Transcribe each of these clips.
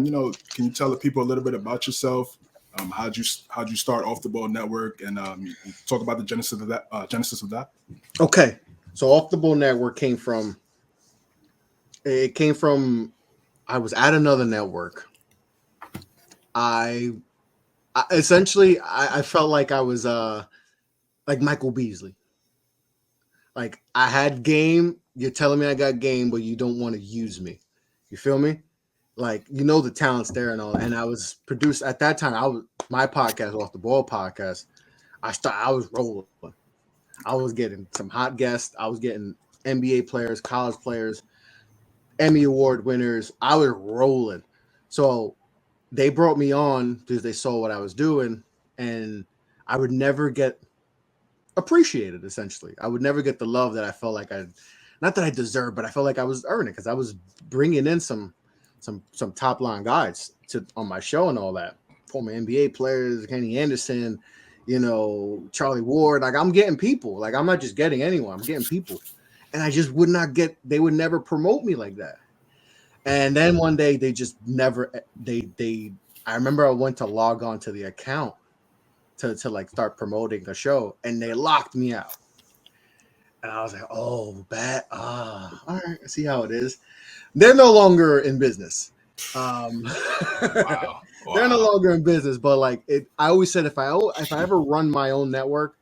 Can you tell the people a little bit about yourself? How'd you start Off the Ball Network, and you talk about the genesis of that? Okay, so Off the Ball Network came from. It came from. I was at another network. I essentially I felt like I was like Michael Beasley. Like I had game. You're telling me I got game, but you don't want to use me. You feel me? Like the talent's there and all. And I was produced at that time. My podcast, Off the Ball podcast. I was rolling. I was getting some hot guests. I was getting NBA players, college players, Emmy Award winners. I was rolling. So they brought me on because they saw what I was doing, and I would never get appreciated. Essentially, I would never get the love that I felt like not that I deserved, but I felt like I was earning because I was bringing in some top line guys on my show and all that. Former NBA players, Kenny Anderson, Charlie Ward. Like I'm getting people. Like I'm not just getting anyone. I'm getting people, and I just would not get. They would never promote me like that. And then one day they just never. I remember I went to log on to the account to like start promoting the show, and they locked me out. And I was like, oh, bad. All right, I see how it is. They're no longer in business. Wow. They're no longer in business. But like I always said, if I ever run my own network,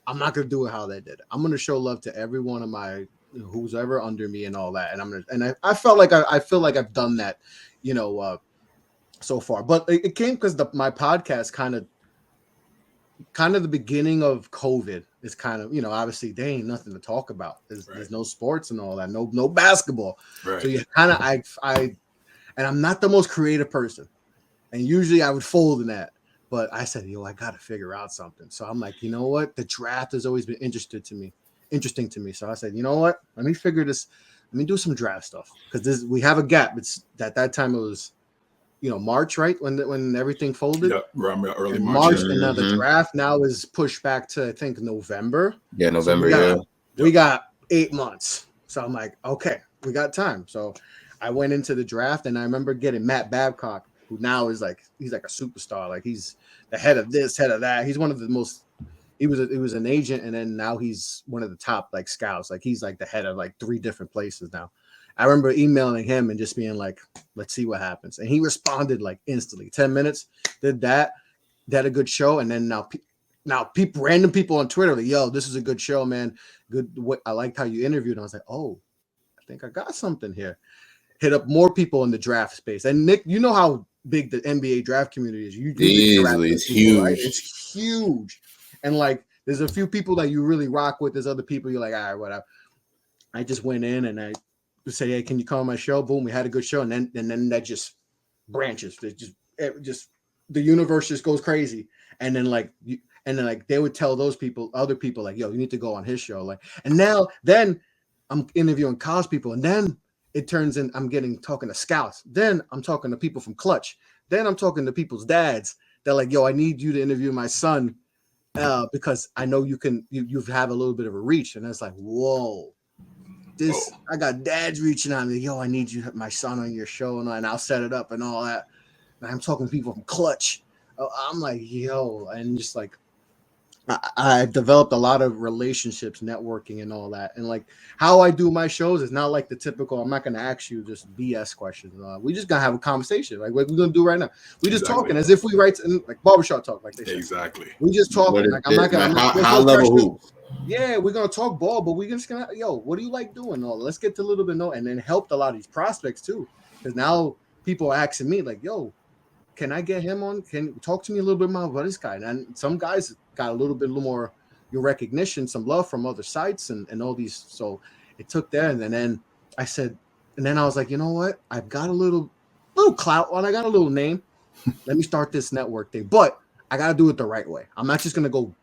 I'm not gonna do it how they did. I'm gonna show love to every one of my who's ever under me and all that. And I felt like I feel like I've done that, so far. But it came because my podcast kind of the beginning of COVID is kind of, obviously there ain't nothing to talk about. There's no sports and all that, no basketball. Right. So you kind of, and I'm not the most creative person. And usually I would fold in that. But I said, I got to figure out something. So I'm like, you know what? The draft has always been interesting to me. So I said, you know what? Let me figure this. Let me do some draft stuff. Because we have a gap. It's at that time it was, March, right? When everything folded. Yep, early March. March. And now the draft now is pushed back to, I think, November. Yeah, November. We got 8 months. So I'm like, okay, we got time. So I went into the draft, and I remember getting Matt Babcock, who now is he's like a superstar. Like he's the head of this, head of that. He's one of the most. He was an agent, and then now he's one of the top like scouts. Like he's like the head of like 3 different places now. I remember emailing him and just being like, let's see what happens. And he responded like instantly. 10 minutes, did that. They had a good show. And then now random people on Twitter like, yo, this is a good show, man. Good. I liked how you interviewed. And I was like, oh, I think I got something here. Hit up more people in the draft space. And Nick, you know how big the NBA draft community is. It's huge. Right? It's huge. And like, there's a few people that you really rock with. There's other people you're like, all right, whatever. I just went in and I say, hey, can you come on my show? Boom, we had a good show, and then that just branches. It just the universe just goes crazy, and then they would tell other people, like, yo, you need to go on his show, like, and then I'm interviewing college people, and then it turns in I'm talking to scouts, then I'm talking to people from Clutch, then I'm talking to people's dads. They're like, yo, I need you to interview my son because I know you have a little bit of a reach, and it's like, whoa. I got dads reaching out to me. Yo, I need you, my son, on your show, and I'll set it up and all that. And I'm talking to people from Clutch. I'm like, yo, and just like I've developed a lot of relationships, networking, and all that. And like how I do my shows is not like the typical. I'm not going to ask you just BS questions. We just gonna have a conversation, like what we're gonna do right now. We just talking as if we write like barbershop talk, like they say. Exactly. We just talking. Like I'm not gonna high level hoops. Yeah, we're gonna talk ball, but we're just gonna what do you like doing? All let's get to a little bit and then helped a lot of these prospects too, because now people are asking me like, yo, can I get him on? Can you talk to me a little bit more about this guy? And some guys got a little bit more your recognition, some love from other sites and all these. So it took that, and then I said, and then I was like, you know what? I've got a little clout on. I got a little name. Let me start this network thing, but I gotta do it the right way. I'm not gonna go,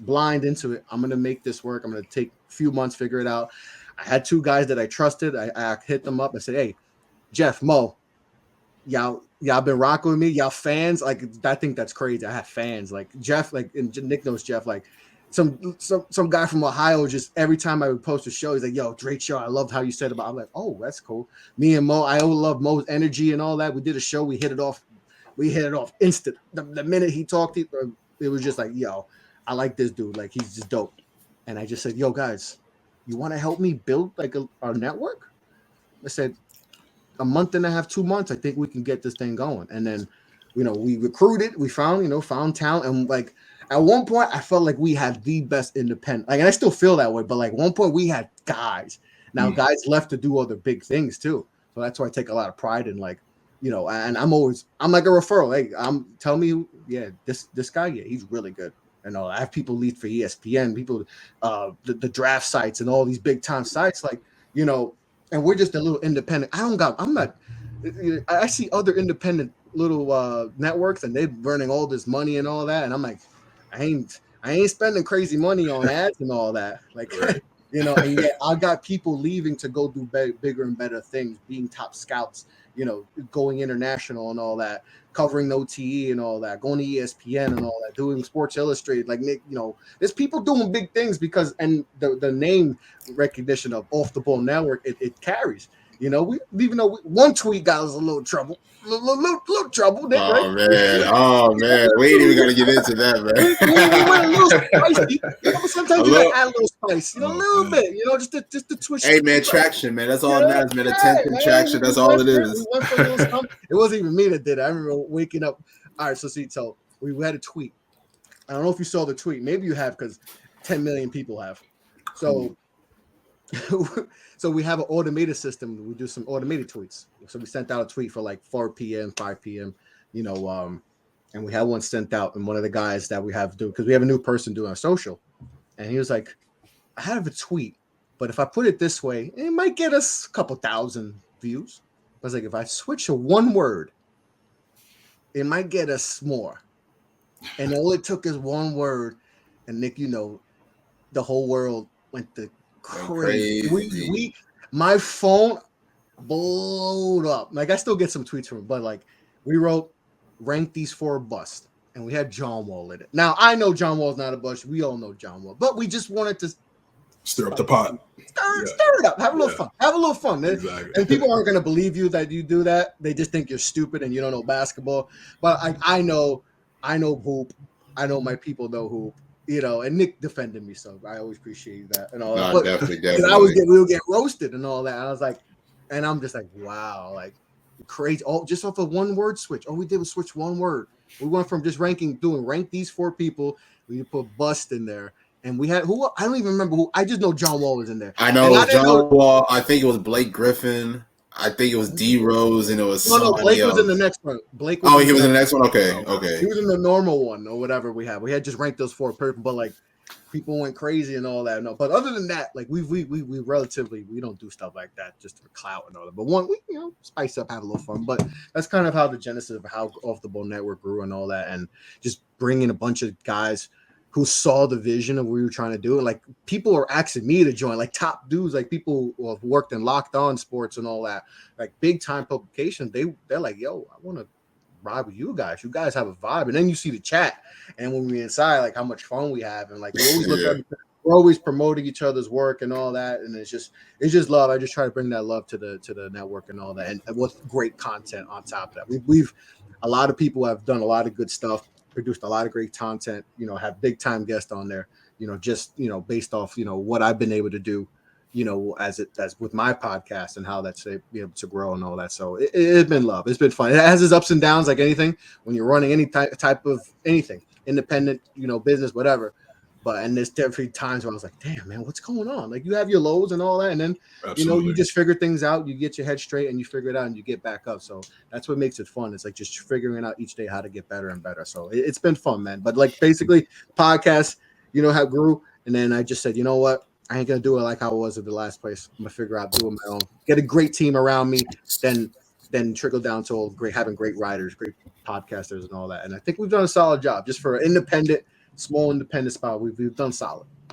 blind into it. I'm going to make this work. I'm going to take a few months, figure it out. I had 2 guys that I trusted. I hit them up and said, hey, Jeff, Mo, y'all been rocking with me. Y'all fans. Like, I think that's crazy. I have fans like Jeff, like, and Nick knows Jeff. Like, some guy from Ohio, just every time I would post a show, he's like, "Yo, Drake show, I loved how you said about." I'm like, "Oh, that's cool." Me and Mo, I always love Mo's energy and all that. We did a show, we hit it off instant. The minute he talked, it was just like, "Yo, I like this dude. Like he's just dope." And I just said, "Yo, guys, you want to help me build like our network?" I said, "A month and a half, 2 months, I think we can get this thing going." And then, we recruited, we found talent, and like. At one point, I felt like we had the best independent, like, and I still feel that way. But like one point, we had guys. Now, guys left to do other big things too. So that's why I take a lot of pride in, like, and I'm like a referral. Hey, tell me, yeah, this guy, yeah, he's really good. And I have people lead for ESPN, people, the draft sites, and all these big time sites, like, and we're just a little independent. I'm not. I see other independent little networks, and they're burning all this money and all that, and I'm like. I ain't spending crazy money on ads and all that. Like, Right. And yet I got people leaving to go do bigger and better things, being top scouts, going international and all that, covering OTE and all that, going to ESPN and all that, doing Sports Illustrated. Like, Nick, there's people doing big things and the name recognition of Off the Ball Network, it carries. We even though one tweet got us a little trouble. Little trouble, Nick, right? Oh man, we ain't even gotta get into that, man. we went a little spicy. Sometimes you gotta add a little spice, a little bit, just to twist. Hey man, traction, man. That's all that matters, man. Attention, traction. That's all it is. We went for a little something. It wasn't even me that did it. I remember waking up. All right, so we had a tweet. I don't know if you saw the tweet. Maybe you have, because 10 million people have. So. So we have an automated system. We do some automated tweets. So we sent out a tweet for like 4 p.m., 5 p.m., and we had one sent out. And one of the guys that we have do, because we have a new person doing our social, and he was like, "I have a tweet, but if I put it this way, it might get us a couple thousand views." I was like, "If I switch to one word, it might get us more." And all it took is one word, and Nick, the whole world went to crazy. My phone blowed up. Like, I still get some tweets from it, but like, we wrote, "Rank these 4 busts," and we had John Wall in it. Now, I know John Wall's not a bust. We all know John Wall, but we just wanted to stir up the pot. Stir it up. Have a little fun. Have a little fun. Exactly. And people aren't going to believe you that you do that. They just think you're stupid and you don't know basketball. But I know hoop. I know my people know hoop. And Nick defended me, so I always appreciate that and all that. But Definitely. we would get roasted and all that. I was like, and I'm just like, wow, like crazy. Oh, just off of one word switch. All we did was switch one word. We went from just rank these 4 people. We put bust in there, and we had who? I don't even remember who. I just know John Wall was in there. I know John Wall. I think it was Blake Griffin. I think it was D Rose, and it was Blake was in the next one. He was in the next one. Okay. He was in the normal one or whatever we had. We had just ranked those 4 people, but like people went crazy and all that. No, but other than that, like we relatively we don't do stuff like that just for clout and all that. But we spice up, have a little fun. But that's kind of how the genesis of how Off the Ball Network grew and all that, and just bringing a bunch of guys who saw the vision of what we were trying to do. And like people are asking me to join, like top dudes, like people who have worked in Locked On Sports and all that, like big time publications. They're like, "Yo, I want to ride with you guys. You guys have a vibe." And then you see the chat, and when we're inside, like how much fun we have, and like we always look at, we're always promoting each other's work and all that. And it's just love. I just try to bring that love to the network and all that, and with great content on top of that. We've a lot of people have done a lot of good stuff, produced a lot of great content, have big time guests on there, just based off what I've been able to do, as with my podcast and how that's able to grow and all that. So it's been love. It's been fun. It has its ups and downs, like anything when you're running any type of anything, independent, business, whatever. And there's definitely times where I was like, "Damn, man, what's going on?" Like, you have your lows and all that, and then Absolutely. you just figure things out. You get your head straight and you figure it out and you get back up. So that's what makes it fun. It's like just figuring out each day how to get better and better. So it's been fun, man. But like basically, podcast, how it grew, and then I just said, you know what? I ain't gonna do it like I was at the last place. I'm gonna figure out doing my own. Get a great team around me, then trickle down to having great writers, great podcasters, and all that. And I think we've done a solid job just for an small independent spot. We've done solid.